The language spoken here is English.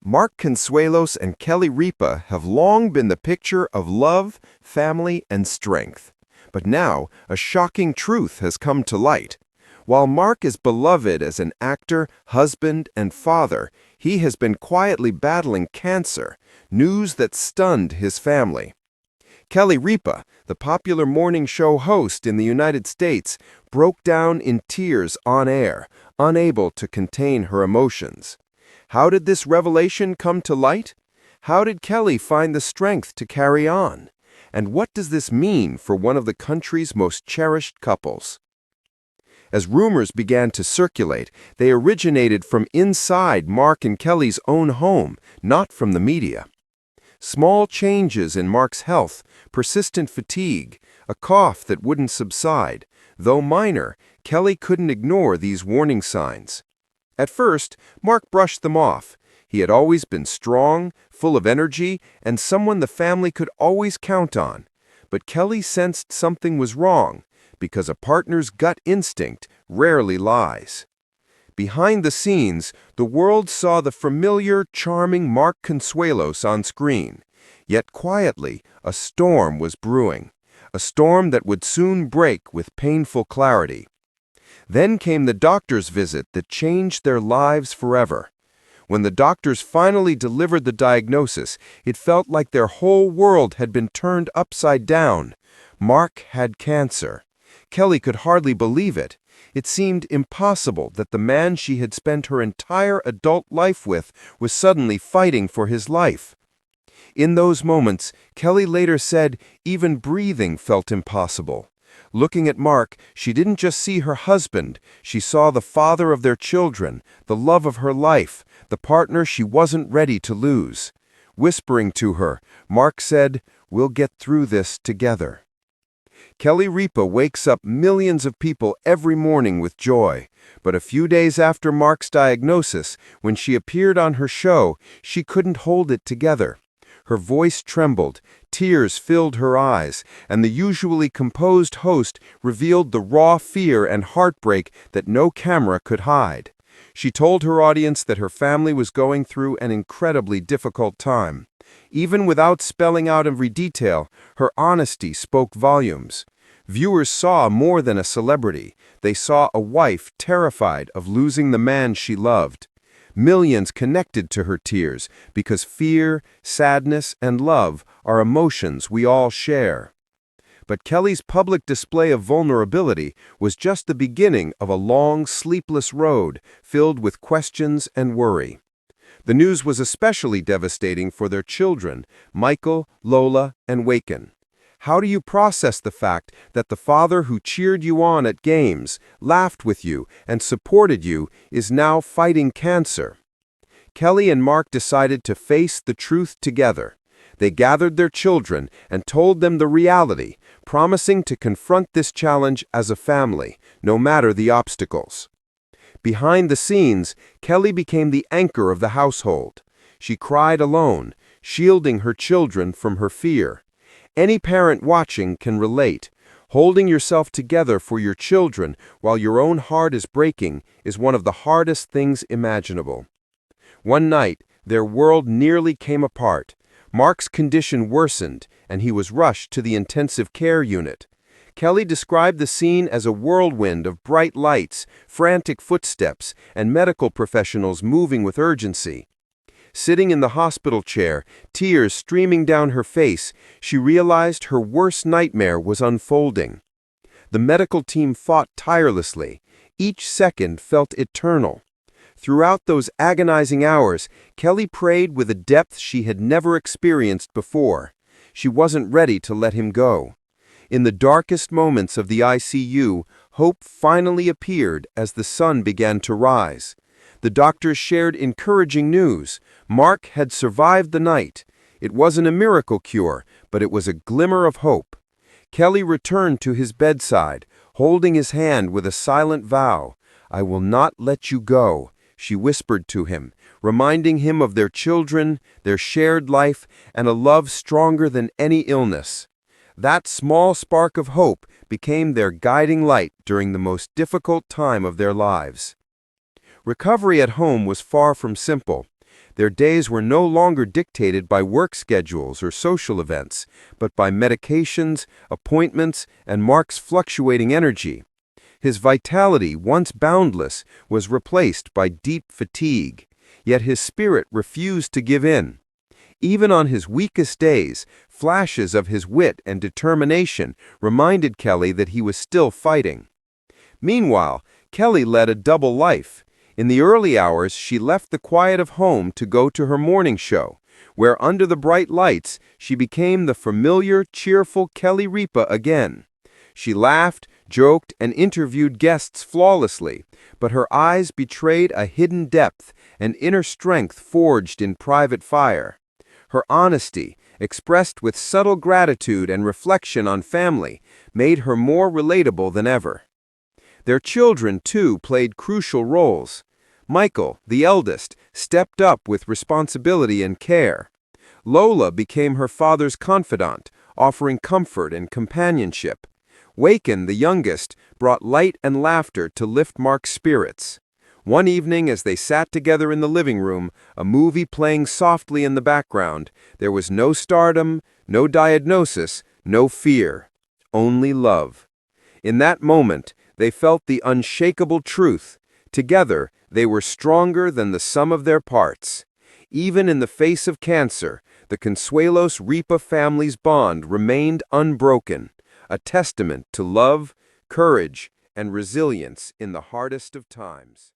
Mark Canuelos and Kelly Ripa have long been the picture of love, family, and strength. But now, a shocking truth has come to light. While Mark is beloved as an actor, husband, and father, he has been quietly battling cancer, news that stunned his family. Kelly Ripa, the popular morning show host in the United States, broke down in tears on air, unable to contain her emotions. How did this revelation come to light? How did Kelly find the strength to carry on? And what does this mean for one of the country's most cherished couples? As rumors began to circulate, they originated from inside Mark and Kelly's own home, not from the media. Small changes in Mark's health, persistent fatigue, a cough that wouldn't subside. Though minor, Kelly couldn't ignore these warning signs. At first, Mark brushed them off. He had always been strong, full of energy, and someone the family could always count on. But Kelly sensed something was wrong, because a partner's gut instinct rarely lies. Behind the scenes, the world saw the familiar, charming Mark Canuelos on screen. Yet quietly, a storm was brewing, a storm that would soon break with painful clarity. Then came the doctor's visit that changed their lives forever. When the doctors finally delivered the diagnosis, it felt like their whole world had been turned upside down. Mark had cancer. Kelly could hardly believe it. It seemed impossible that the man she had spent her entire adult life with was suddenly fighting for his life. In those moments, Kelly later said, even breathing felt impossible. Looking at Mark, she didn't just see her husband, she saw the father of their children, the love of her life, the partner she wasn't ready to lose. Whispering to her, Mark said, "We'll get through this together." Kelly Ripa wakes up millions of people every morning with joy. But a few days after Mark's diagnosis, when she appeared on her show, she couldn't hold it together. Her voice trembled, tears filled her eyes, and the usually composed host revealed the raw fear and heartbreak that no camera could hide. She told her audience that her family was going through an incredibly difficult time. Even without spelling out every detail, her honesty spoke volumes. Viewers saw more than a celebrity. They saw a wife terrified of losing the man she loved. Millions connected to her tears because fear, sadness, and love are emotions we all share. But Kelly's public display of vulnerability was just the beginning of a long, sleepless road filled with questions and worry. The news was especially devastating for their children, Michael, Lola, and Waken. How do you process the fact that the father who cheered you on at games, laughed with you, and supported you is now fighting cancer? Kelly and Mark decided to face the truth together. They gathered their children and told them the reality, promising to confront this challenge as a family, no matter the obstacles. Behind the scenes, Kelly became the anchor of the household. She cried alone, shielding her children from her fear. Any parent watching can relate. Holding yourself together for your children while your own heart is breaking is one of the hardest things imaginable. One night, their world nearly came apart. Mark's condition worsened, and he was rushed to the intensive care unit. Kelly described the scene as a whirlwind of bright lights, frantic footsteps, and medical professionals moving with urgency. Sitting in the hospital chair, tears streaming down her face, she realized her worst nightmare was unfolding. The medical team fought tirelessly. Each second felt eternal. Throughout those agonizing hours, Kelly prayed with a depth she had never experienced before. She wasn't ready to let him go. In the darkest moments of the ICU, hope finally appeared as the sun began to rise. The doctors shared encouraging news. Mark had survived the night. It wasn't a miracle cure, but it was a glimmer of hope. Kelly returned to his bedside, holding his hand with a silent vow. "I will not let you go," she whispered to him, reminding him of their children, their shared life, and a love stronger than any illness. That small spark of hope became their guiding light during the most difficult time of their lives. Recovery at home was far from simple. Their days were no longer dictated by work schedules or social events, but by medications, appointments, and Mark's fluctuating energy. His vitality, once boundless, was replaced by deep fatigue, yet his spirit refused to give in. Even on his weakest days, flashes of his wit and determination reminded Kelly that he was still fighting. Meanwhile, Kelly led a double life. In the early hours, she left the quiet of home to go to her morning show, where under the bright lights, she became the familiar, cheerful Kelly Ripa again. She laughed, joked, and interviewed guests flawlessly, but her eyes betrayed a hidden depth and inner strength forged in private fire. Her honesty, expressed with subtle gratitude and reflection on family, made her more relatable than ever. Their children, too, played crucial roles. Michael, the eldest, stepped up with responsibility and care. Lola became her father's confidant, offering comfort and companionship. Waken, the youngest, brought light and laughter to lift Mark's spirits. One evening, as they sat together in the living room, a movie playing softly in the background, there was no stardom, no diagnosis, no fear, only love. In that moment, they felt the unshakable truth. Together, they were stronger than the sum of their parts. Even in the face of cancer, the Canuelos Reapa family's bond remained unbroken, a testament to love, courage, and resilience in the hardest of times.